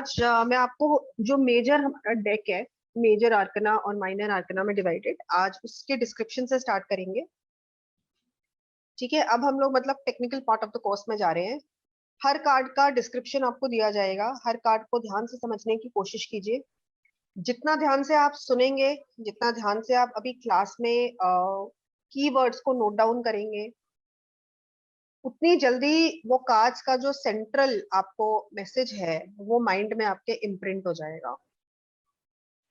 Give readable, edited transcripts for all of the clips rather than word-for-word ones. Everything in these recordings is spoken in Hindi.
आज मैं आपको जो मेजर हमारा डेक है, मेजर आर्कना और माइनर आर्कना में डिवाइडेड, आज उसके डिस्क्रिप्शन से स्टार्ट करेंगे। ठीक है, अब हम लोग मतलब technical part of the course में जा रहे हैं। हर कार्ड का डिस्क्रिप्शन आपको दिया जाएगा, हर कार्ड को ध्यान से समझने की कोशिश कीजिए। जितना ध्यान से आप सुनेंगे, जितना ध्यान से आप अभी क्लास में कीवर्ड्स को नोट डाउन करेंगे, उतनी जल्दी वो कार्ड्स का जो सेंट्रल आपको मैसेज है वो माइंड में आपके इम्प्रिंट हो जाएगा।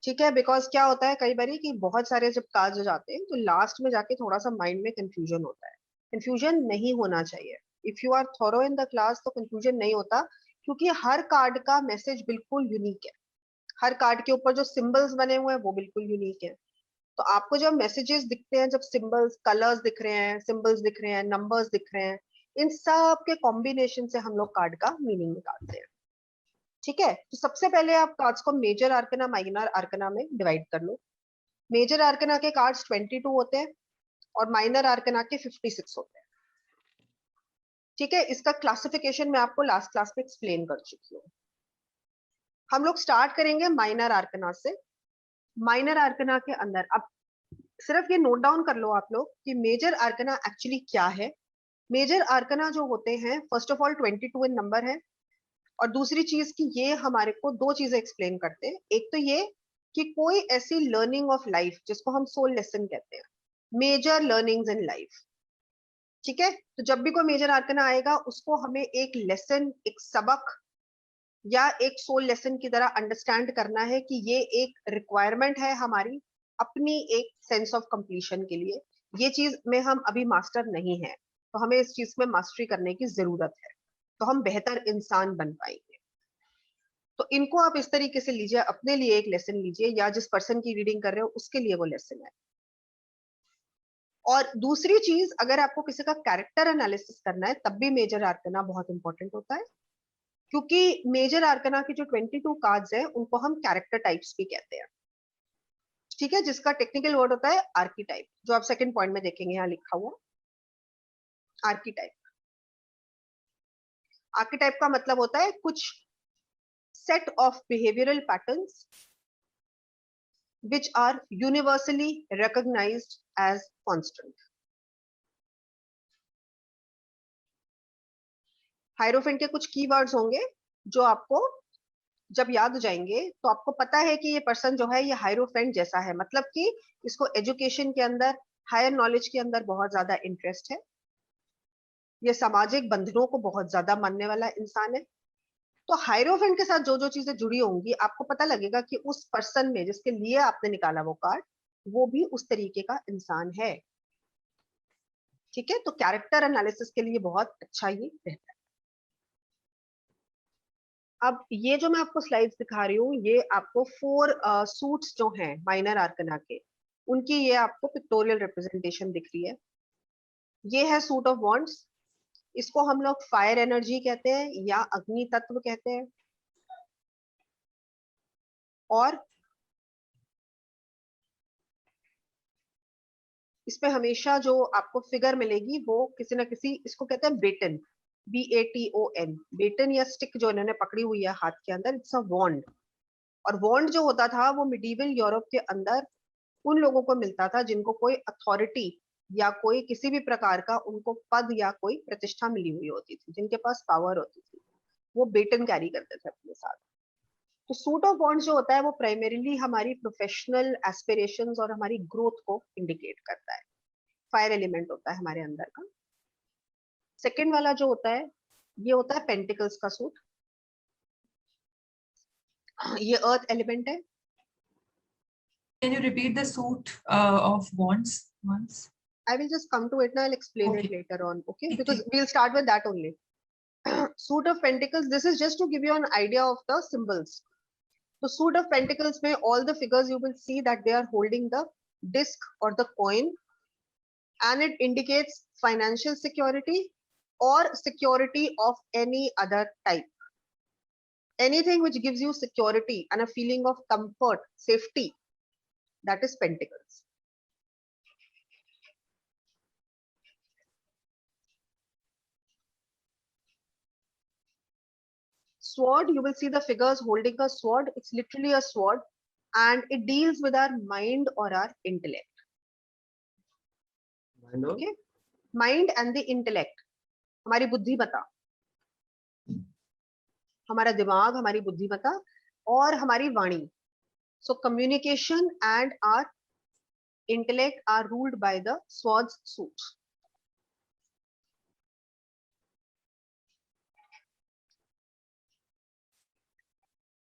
ठीक है, बिकॉज क्या होता है कई बारी कि बहुत सारे जब कार्ड हो जाते हैं तो लास्ट में जाके थोड़ा सा माइंड में कंफ्यूजन होता है। कंफ्यूजन नहीं होना चाहिए। If you are thorough in the class तो कंफ्यूजन नहीं होता, क्योंकि हर कार्ड का मैसेज बिल्कुल यूनिक है। हर कार्ड के ऊपर जो सिंबल्स बने हुए हैं वो बिल्कुल यूनिक है। तो आपको जब मैसेजेस दिखते हैं, जब सिंबल्स कलर्स दिख रहे हैं, सिंबल्स दिख रहे हैं, नंबर्स दिख रहे हैं, इन सब के कॉम्बिनेशन से हम लोग कार्ड का मीनिंग निकालते हैं। ठीक है, तो सबसे पहले आप कार्ड्स को मेजर आर्कना माइनर आर्कना में डिवाइड कर लो। मेजर आर्कना के कार्ड्स 22 होते हैं और माइनर आर्कना के 56 होते हैं। ठीक है, इसका क्लासिफिकेशन मैं आपको लास्ट क्लास में एक्सप्लेन कर चुकी हूँ। हम लोग स्टार्ट करेंगे माइनर आर्कना से। माइनर आर्कना के अंदर अब सिर्फ ये नोट डाउन कर लो आप लोग कि मेजर आर्कना एक्चुअली क्या है। मेजर आर्कना जो होते हैं, first of all 22 in number है, और दूसरी चीज कि ये हमारे को दो चीजें एक्सप्लेन करते हैं। एक तो ये कि कोई ऐसी लर्निंग ऑफ लाइफ जिसको हम सोल लेसन कहते हैं, मेजर लर्निंग्स इन लाइफ। ठीक है, तो जब भी कोई मेजर आर्कना आएगा उसको हमें एक लेसन, एक सबक या एक सोल लेसन की तरह अंडरस्टैंड करना है कि ये एक रिक्वायरमेंट है हमारी अपनी एक सेंस ऑफ कंप्लीशन के लिए। ये चीज में हम अभी मास्टर नहीं है, तो हमें इस चीज में मास्टरी करने की जरूरत है, तो हम बेहतर इंसान बन पाएंगे। तो इनको आप इस तरीके से लीजिए, अपने लिए एक लेसन लीजिए या जिस पर्सन की रीडिंग कर रहे हो उसके लिए वो लेसन है। और दूसरी चीज, अगर आपको किसी का कैरेक्टर एनालिसिस करना है तब भी मेजर आर्कना बहुत इंपॉर्टेंट होता है, क्योंकि मेजर आर्कना की जो 22 कार्ड्स हैं उनको हम कैरेक्टर टाइप्स भी कहते हैं। ठीक है, जिसका टेक्निकल वर्ड होता है आर्कीटाइप, जो आप सेकंड पॉइंट में देखेंगे यहाँ लिखा हुआ आर्कीटाइप। आर्कीटाइप का मतलब होता है कुछ set of behavioural patterns which are universally recognized as constant. Hierophant के कुछ कीवर्ड्स होंगे जो आपको जब याद हो जाएंगे तो आपको पता है कि ये पर्सन जो है ये हायरोफेंट जैसा है, मतलब कि इसको एजुकेशन के अंदर, हायर नॉलेज के अंदर बहुत ज्यादा इंटरेस्ट है, ये सामाजिक बंधनों को बहुत ज्यादा मानने वाला इंसान है। तो हायरोफेंट के साथ जो जो चीजें जुड़ी होंगी आपको पता लगेगा कि उस पर्सन में जिसके लिए आपने निकाला वो कार्ड, वो भी उस तरीके का इंसान है। ठीक है, तो कैरेक्टर एनालिसिस के लिए बहुत अच्छा ये रहता है। अब ये जो मैं आपको स्लाइड्स दिखा रही हूँ, ये आपको 4 सूट्स जो हैं माइनर आर्कना के, उनकी ये आपको पिक्टोरियल रिप्रेजेंटेशन दिख रही है। ये है सूट ऑफ वॉन्ड्स, इसको हम लोग फायर एनर्जी कहते हैं या अग्नि तत्व कहते हैं। और इसमें हमेशा जो आपको फिगर मिलेगी वो किसी ना किसी, इसको कहते हैं बेटन, BATON, बेटन या स्टिक जो इन्होंने पकड़ी हुई है हाथ के अंदर, इट्स अ वॉन्ड। और वॉन्ड जो होता था वो मिडीवल यूरोप के अंदर उन लोगों को मिलता था जिनको कोई अथॉरिटी या कोई किसी भी प्रकार का उनको पद या कोई प्रतिष्ठा मिली हुई होती थी, जिनके पास पावर होती थी, वो बेटन कैरी करते थे अपने साथ। तो सूट ऑफ वॉन्ड्स जो होता है वो प्राइमरीली हमारी प्रोफेशनल एस्पिरेशंस और हमारी ग्रोथ को इंडिकेट करता है। फायर एलिमेंट होता है हमारे अंदर का। सेकेंड वाला जो होता है ये होता है पेंटिकल्स का सूट, ये अर्थ एलिमेंट है। Can you repeat the suit of wands once? I will just come to it now, I'll explain it Okay. later on, okay? Because Okay. we'll start with that only. Suit of Pentacles, this is just to give you an idea of the symbols. So Suit of Pentacles में all the figures you will see that they are holding the disc or the coin, and it indicates financial security or security of any other type. Anything which gives you security and a feeling of comfort, safety, that is Pentacles. sword, you will see the figures holding a sword. It's literally a sword, and it deals with our mind or our intellect. Okay, mind and the intellect. हमारी बुद्धिमत्ता, हमारा दिमाग, हमारी बुद्धिमत्ता और हमारी वाणी. So communication and our intellect are ruled by the sword's suit.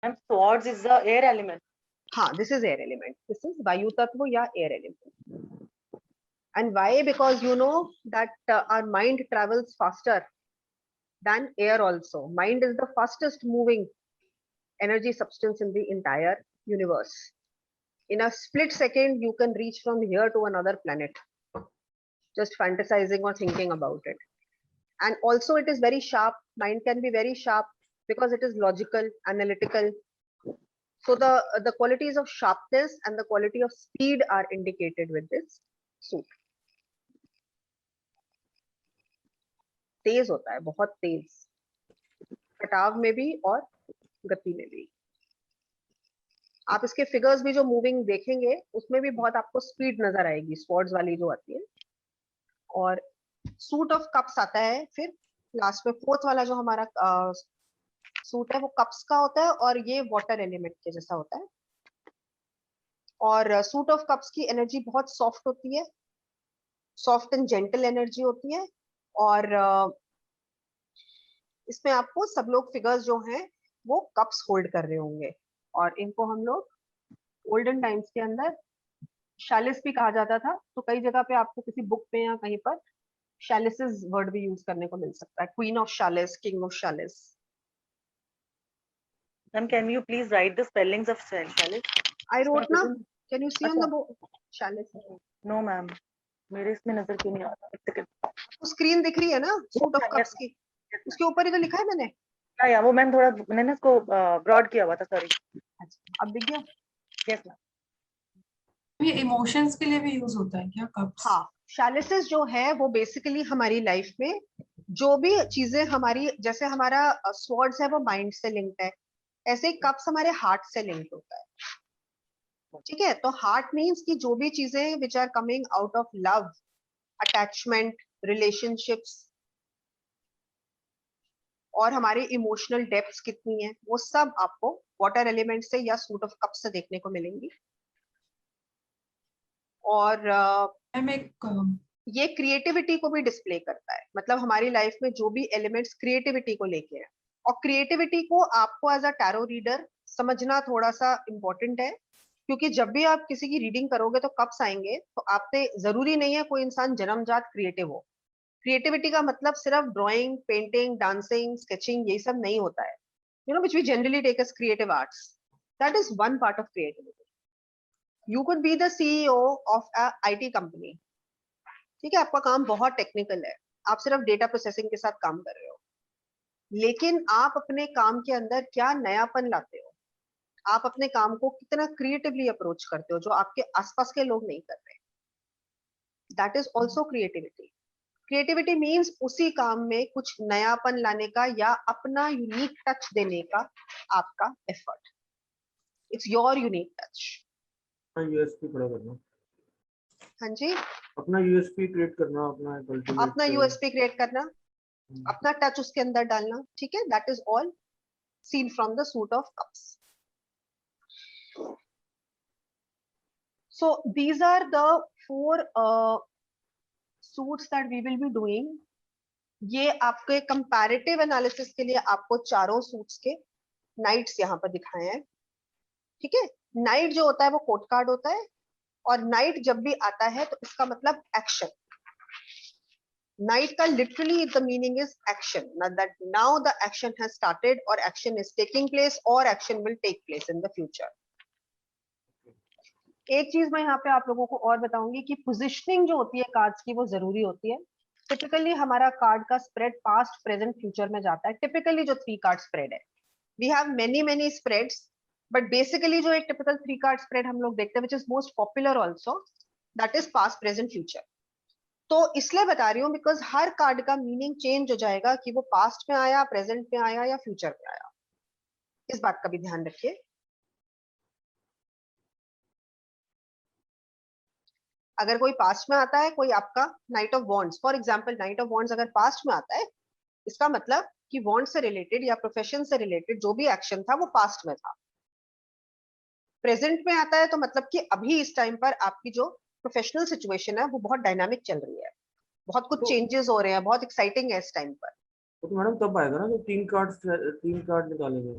And swords is the air element. हाँ, this is air element. This is वायु तत्व या air element. And why? Because you know that our mind travels faster than air also. Mind is the fastest moving energy substance in the entire universe. In a split second, you can reach from here to another planet, just fantasizing or thinking about it. And also it is very sharp. Mind can be very sharp because it is logical, analytical. So the qualities of sharpness and the quality of speed are indicated with this suit. तेज होता है, बहुत तेज, कटाव में भी और गति में भी. आप इसके फिगर्स भी जो मूविंग देखेंगे उसमें भी बहुत आपको स्पीड नजर आएगी, स्वॉर्ड्स वाली जो आती है. और सूट ऑफ कप्स आता है फिर लास्ट में, फोर्थ वाला जो हमारा सूट है वो कप्स का होता है और ये वाटर एलिमेंट के जैसा होता है. और सूट ऑफ कप्स की एनर्जी बहुत सॉफ्ट होती है, सॉफ्ट एंड जेंटल एनर्जी होती है. और इसमें आपको सब लोग फिगर्स जो हैं वो कप्स होल्ड कर रहे होंगे, और इनको हम लोग ओल्डन टाइम्स के अंदर शैलिस भी कहा जाता था. तो कई जगह पे आपको किसी बुक में या कहीं पर शैलिसेस वर्ड भी यूज करने को मिल सकता है. क्वीन ऑफ शैलिस, किंग ऑफ शैलिस. Ma'am, can you please write the spellings of chalice? I wrote ना. Can you see on the book? Chalice. No, ma'am. मेरे इसमें नजर क्यों नहीं आ रहा? एक सेकंड. तो स्क्रीन दिख रही है ना सूट ऑफ कप्स की, उसके ऊपर ही तो लिखा है मैंने. या वो मैम थोड़ा मैंने ना इसको ब्रॉड किया हुआ था, सॉरी. अच्छा, अब दिख गया. Yes ma'am. ये इमोशंस के लिए भी यूज होता है क्या कप्स? हाँ, शैलिसेस जो है वो बेसिकली हमारी लाइफ में जो भी चीजें हमारी, जैसे हमारा स्वॉर्ड्स है वो माइंड से लिंक्ड है, ऐसे ही कप्स हमारे हार्ट से लिंक्ड होता है. ठीक है, तो हार्ट मीन्स कि जो भी चीजें which are coming out of love, attachment, relationships, और हमारे इमोशनल डेप्थ्स कितनी है, वो सब आपको वाटर एलिमेंट से या सूट ऑफ कप से देखने को मिलेंगी. और ये क्रिएटिविटी को भी डिस्प्ले करता है. मतलब हमारी लाइफ में जो भी एलिमेंट्स क्रिएटिविटी को लेके हैं, और क्रिएटिविटी को आपको एज अ टैरो रीडर समझना थोड़ा सा इम्पोर्टेंट है, क्योंकि जब भी आप किसी की रीडिंग करोगे तो कप्स आएंगे, तो आपसे जरूरी नहीं है कोई इंसान जन्मजात क्रिएटिव हो. क्रिएटिविटी का मतलब सिर्फ ड्राइंग, पेंटिंग, डांसिंग, स्केचिंग ये सब नहीं होता है. You know, which we generally take as creative arts. That is one part of creativity. You could be the CEO of a IT company. ठीक है, आपका काम बहुत टेक्निकल है, आप सिर्फ डेटा प्रोसेसिंग के साथ काम कर रहे हो, लेकिन आप अपने काम के अंदर क्या नयापन लाते हो, आप अपने काम को कितना क्रिएटिवली अप्रोच करते हो जो आपके आसपास के लोग नहीं कर रहे. That is also creativity. Creativity means उसी काम में कुछ नयापन लाने का या अपना यूनिक टच देने का आपका effort. It's your unique touch. USP खड़ा करना. हाँ जी, अपना यूएसपी क्रिएट करना, अपना यूएसपी क्रिएट करना, अपना टच उसके अंदर डालना. ठीक है, that is all scene from the suit of cups. So these are the four suits that we will be doing. ये आपके कंपैरेटिव एनालिसिस के लिए आपको चारों सूट्स के नाइट्स यहाँ पर दिखाए हैं. ठीक है, नाइट जो होता है वो कोट कार्ड होता है, और नाइट जब भी आता है तो इसका मतलब एक्शन. नाइट का literally the meaning is action. That now the action has started, और एक्शन इज टेकिंग प्लेस, और action will take place in the future. एक चीज मैं यहाँ पे आप लोगों को और बताऊंगी कि पोजिशनिंग जो होती है कार्ड्स की वो जरूरी होती है. टिपिकली हमारा कार्ड का स्प्रेड पास्ट, प्रेजेंट, फ्यूचर में जाता है. टिपिकली जो 3 कार्ड स्प्रेड है, we have many spreads, but basically जो एक टिपिकल 3 कार्ड स्प्रेड हम लोग देखते हैं, which is most popular also, that is past, present, future. तो इसलिए बता रही हूँ बिकॉज हर कार्ड का मीनिंग चेंज हो जाएगा कि वो पास्ट में आया, प्रेजेंट में आया या फ्यूचर में आया. इस बात का भी ध्यान रखिए। अगर कोई पास्ट में आता है, कोई आपका night of wands, for example night of wands अगर पास्ट में आता है, इसका मतलब कि वॉन्ड से रिलेटेड या प्रोफेशन से रिलेटेड जो भी एक्शन था वो पास्ट में था। प्रेजेंट में आता है तो मतलब कि अभी इस टाइम पर आपकी जो प्रोफेशनल सिचुएशन है वो बहुत डायनामिक चल रही है, बहुत कुछ तो चेंजेस हो रहे हैं, बहुत एक्साइटिंग है इस टाइम पर। तो मैडम तब आएगा ना, तो 3 कार्ड निकालेंगे।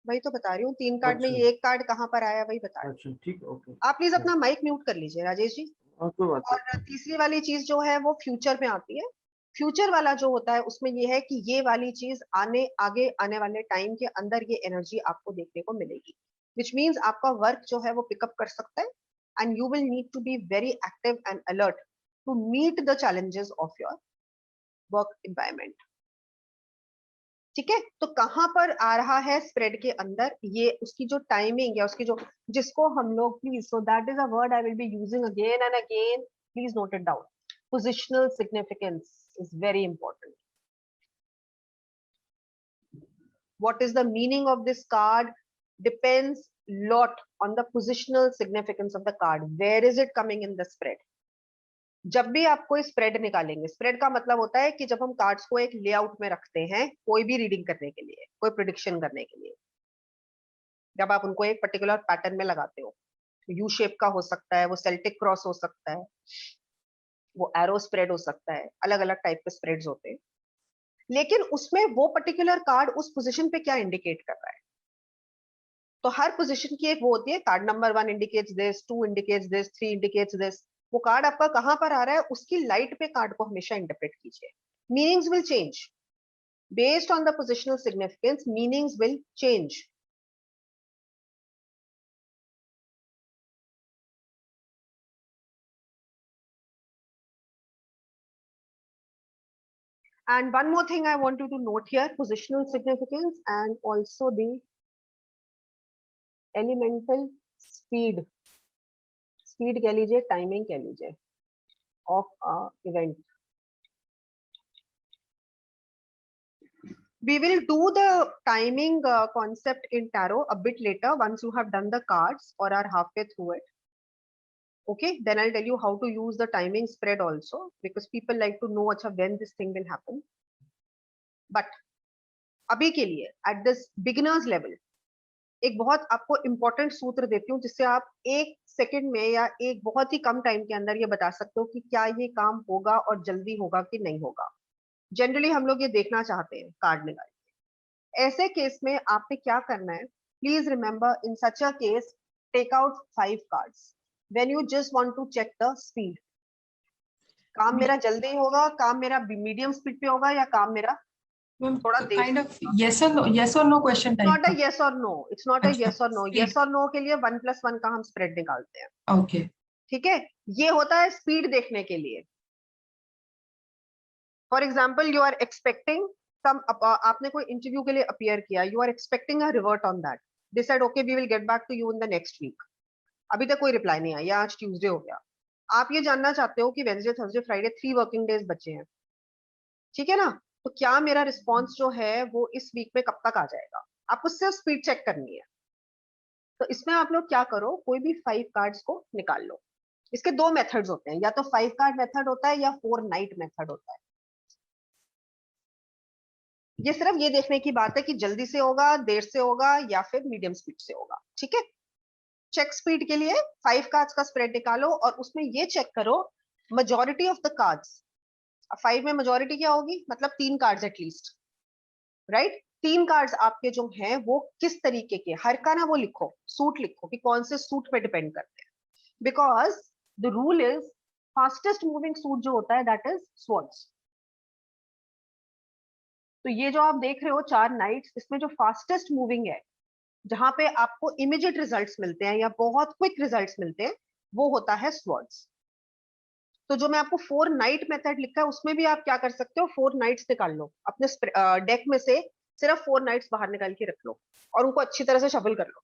वही तो बता रही हूँ, 3 कार्ड में अच्छा ये 1 कार्ड कहाँ पर आया वही बता रही अच्छा, ठीक, ओके। हूँ। आप प्लीज अपना माइक म्यूट कर लीजिए राजेश जी। हाँ, कोई बात और नहीं। तीसरी वाली चीज जो है वो फ्यूचर में आती है। फ्यूचर वाला जो होता है उसमें ये है कि ये वाली चीज आगे आने वाले टाइम के अंदर ये एनर्जी आपको देखने को मिलेगी, विच मीन्स आपका वर्क जो है वो पिकअप कर सकता है, and you will need to be very active and alert to meet the challenges of your work environment. ठीक है, तो कहां पर आ रहा है स्प्रेड के अंदर, ये उसकी जो टाइमिंग या उसकी जो, जिसको हम लोग, please, so that is a word I will be using again and again, please note it down. Positional significance is very important. What is the meaning of this card depends lot on the positional significance of the card. Where is it coming in the spread? जब भी आप कोई स्प्रेड निकालेंगे, स्प्रेड का मतलब होता है कि जब हम कार्ड्स को एक लेआउट में रखते हैं कोई भी रीडिंग करने के लिए, कोई प्रिडिक्शन करने के लिए, जब आप उनको एक पर्टिकुलर पैटर्न में लगाते हो, यू शेप का हो सकता है, वो सेल्टिक क्रॉस हो सकता है, वो एरो स्प्रेड हो सकता है, अलग अलग टाइप के स्प्रेड्स होते हैं। लेकिन उसमें वो पर्टिकुलर कार्ड उस पोजीशन पे क्या इंडिकेट कर रहा है, तो हर पोजीशन की एक वो होती है, card number 1 indicates this, 2 indicates this, 3 indicates this. वो कार्ड आपका कहां पर आ रहा है उसकी लाइट पे कार्ड को हमेशा इंटरप्रेट कीजिए। Meanings will change based on the positional significance, meanings will change. And one more thing I want you to note here, positional significance and also the elemental speed, speed कह लीजिए, टाइमिंग कह लीजिए, of event. We will do the timing concept in tarot a bit later once you have done the cards or are halfway through it. Okay, then I'll tell you how to use the timing spread also, because people like to know acha when this thing will happen. But अभी के लिए at this beginners level एक बहुत आपको इंपॉर्टेंट सूत्र देती हूँ जिससे आप 1 सेकंड में या एक बहुत ही कम टाइम के अंदर ये बता सकते हो कि क्या ये काम होगा और जल्दी होगा कि नहीं होगा। जनरली हम लोग ये देखना चाहते हैं कार्ड निकाल के। ऐसे केस में आपने क्या करना है, please remember in such a case take out 5 cards when you just want to check the speed. काम मेरा जल्दी होगा, काम मेरा मीडियम स्पीड पे होगा, या काम मेरा थोड़ा देर kind of yes or no question type not a का। यस और नो, इट्स नॉट अ अच्छा, यस और नो। speed. यस और नो के लिए 1+1 का हम स्प्रेड निकालते हैं। Okay. ठीक है, ये होता है स्पीड देखने के लिए। For example you are expecting some, आपने कोई इंटरव्यू के लिए अपीयर किया, you are expecting a revert on that, they said okay we will get back to you in the next week. अभी तक कोई रिप्लाई नहीं आया, आज ट्यूसडे हो गया, आप ये जानना चाहते हो कि Wednesday Thursday Friday 3 working days बचे हैं, ठीक है ना, तो क्या मेरा रिस्पॉन्स जो है वो इस वीक में कब तक आ जाएगा, आपको सिर्फ स्पीड चेक करनी है। तो इसमें आप लोग क्या करो, कोई भी 5 कार्ड्स को निकाल लो। इसके 2 मेथड्स होते हैं, या तो 5 कार्ड मेथड होता है या 4 नाइट मेथड होता है। ये सिर्फ ये देखने की बात है कि जल्दी से होगा, देर से होगा, या फिर मीडियम स्पीड से होगा। ठीक है, चेक स्पीड के लिए 5 कार्ड्स का स्प्रेड निकालो और उसमें ये चेक करो मेजॉरिटी ऑफ द कार्ड्स। 5 में मेजॉरिटी क्या होगी, मतलब 3 कार्ड्स एटलीस्ट, राइट। 3 कार्ड्स आपके जो हैं वो किस तरीके के, हर का ना वो लिखो, सूट लिखो कि कौन से सूट पे डिपेंड करते हैं, because the rule is fastest moving suit जो होता है दैट इज स्वॉर्ड्स। तो ये जो आप देख रहे हो 4 नाइट्स, इसमें जो फास्टेस्ट मूविंग है, जहां पे आपको इमीडिएट रिजल्ट्स मिलते हैं या बहुत क्विक रिजल्ट्स मिलते हैं, वो होता है स्वॉर्ड्स। तो जो मैं आपको 4 नाइट मेथड लिखा है उसमें भी आप क्या कर सकते हो, 4 नाइट्स निकाल लो अपने डेक में से, सिर्फ 4 नाइट्स बाहर निकाल के रख लो और उनको अच्छी तरह से शफल कर लो,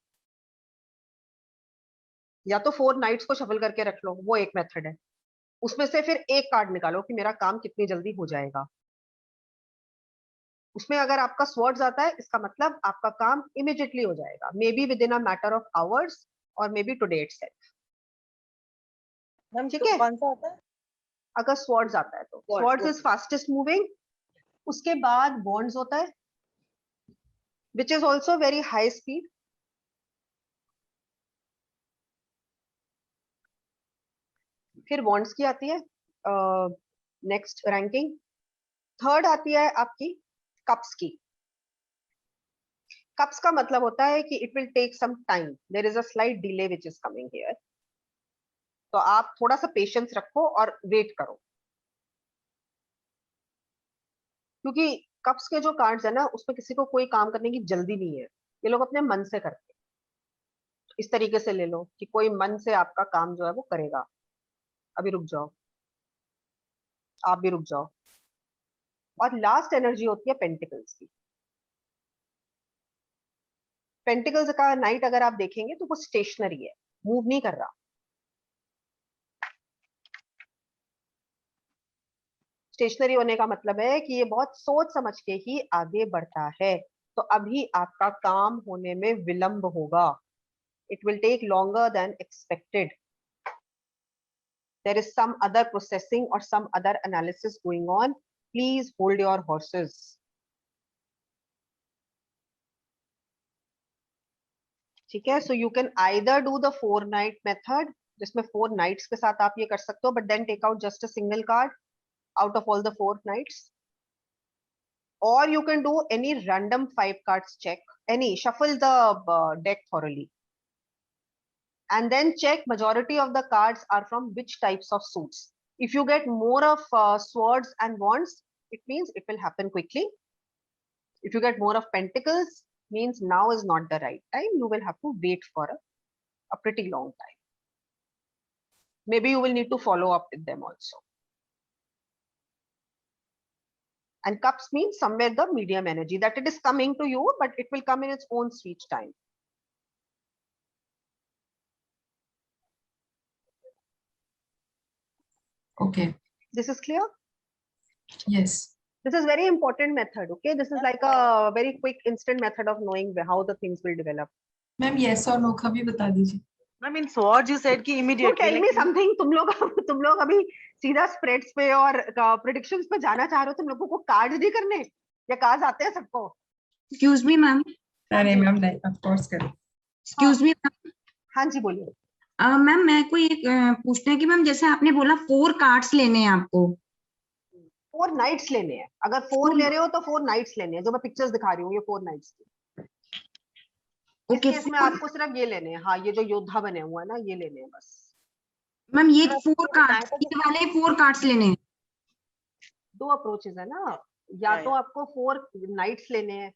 या तो 4 नाइट्स को शफल करके रख लो, वो एक मेथड है। उसमें से फिर एक कार्ड निकालो कि मेरा काम कितनी जल्दी हो जाएगा। उसमें अगर आपका स्वर्ड्स आता है, इसका मतलब आपका काम इमिडिएटली हो जाएगा, may be within a matter of hours और may be today itself. Ma'am ठीक तो है, कौन सा होता है? अगर स्वर्ड्स आता है तो Swords, swords is okay. Fastest moving. उसके बाद बॉन्ड्स होता है which is also very high speed. फिर बॉन्ड्स की आती है नेक्स्ट रैंकिंग। थर्ड आती है आपकी कप्स की। कप्स का मतलब होता है कि it will take some time, there is a slight delay which is coming here, तो आप थोड़ा सा पेशेंस रखो और वेट करो, क्योंकि कप्स के जो कार्ड्स है ना, उसमें किसी को कोई काम करने की जल्दी नहीं है, ये लोग अपने मन से करते हैं। इस तरीके से ले लो कि कोई मन से आपका काम जो है वो करेगा। अभी रुक जाओ, आप भी रुक जाओ। और लास्ट एनर्जी होती है पेंटिकल्स की। पेंटिकल्स का नाइट अगर आप देखेंगे तो वो स्टेशनरी है, मूव नहीं कर रहा। स्टेशनरी होने का मतलब है कि ये बहुत सोच समझ के ही आगे बढ़ता है, तो अभी आपका काम होने में विलंब होगा। It will take longer than expected. There is some other processing और some other analysis going on. Please hold your horses. ठीक है, so you can either do the 4 knight method, जिसमें 4 नाइट्स के साथ आप ये कर सकते हो, but then take out just a single card out of all the 4 nights, or you can do any random 5 cards check, any shuffle the deck thoroughly and then check majority of the cards are from which types of suits. If you get more of swords and wands, it means it will happen quickly. If you get more of pentacles, means now is not the right time, you will have to wait for a pretty long time. Maybe you will need to follow up with them also. And cups means somewhere the medium energy, that it is coming to you, but it will come in its own sweet time. Okay. This is clear? Yes. This is very important method. Okay, this is like a very quick instant method of knowing how the things will develop. Ma'am yes और no का भी बता दीजिए। Ma'am in swords you said कि So immediately tell me like something. तुम लोग अभी सीधा स्प्रेड्स पे और प्रेडिक्शंस पे जाना चाह रहे हो? तुम लोगों को कार्ड्स नहीं करने, या कार्ड्स आते हैं सबको? एक्सक्यूज मी मैम, अरे मैम नहीं, ऑफ कोर्स करो। Excuse me ma'am. हाँ जी बोलिए। मैम मैं को ये पूछना है कि मैम जैसे आपने बोला 4 कार्ड्स लेने हैं आपको, 4 नाइट्स लेने हैं। अगर 4 ले रहे हो तो 4 नाइट्स लेने हैं, जो मैं पिक्चर्स दिखा रही हूँ ये 4 नाइट्स की। इस ओके केस में आपको सिर्फ ये लेने हैं। हाँ, ये जो योद्धा बने हुए हैं ना, ये लेने हैं बस। मैम ये 4 कार्ड्स, ये वाले 4 कार्ड्स लेने हैं। 2 अप्रोचेस है ना, या तो आपको 4 नाइट्स लेने हैं,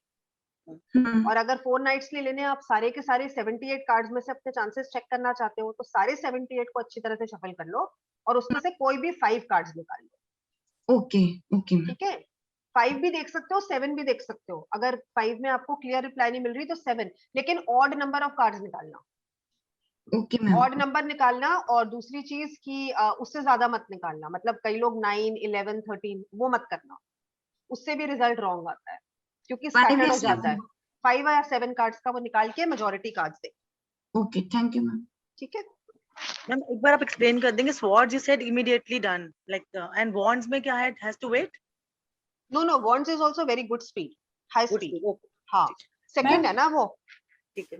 और अगर 4 नाइट्स ले लेने हैं, आप सारे के सारे 78 कार्ड्स में से अपने चांसेस चेक करना चाहते हो, तो सारे 78 को अच्छी तरह से शफल कर लो और उसमें से कोई भी 5 कार्ड्स निकाल लो। ओके ओके मैम, ठीक है, 5 भी देख सकते हो, 7 भी देख सकते हो। अगर 5 में आपको क्लियर रिप्लाई नहीं मिल रही तो 7, लेकिन ऑड नंबर ऑफ कार्ड्स निकालना। ओके मैम, ऑड नंबर निकालना, और दूसरी चीज कि उससे ज्यादा मत निकालना। मतलब कई लोग 9, 11, 13 वो मत करना, उससे भी रिजल्ट रॉन्ग आता है, क्योंकि 5 स्कैटर्ड या हो जाता है। 7। 5 या 7 कार्ड्स का वो निकाल के majority cards they. Okay, thank you ma'am. ठीक है, मैम एक बार आप एक्सप्लेन कर देंगे swords you said immediately done like and wands में क्या है has to wait? No wands is also very good speed, high Good speed. speed, okay. हाँ, सेकंड है ना वो। ठीक है।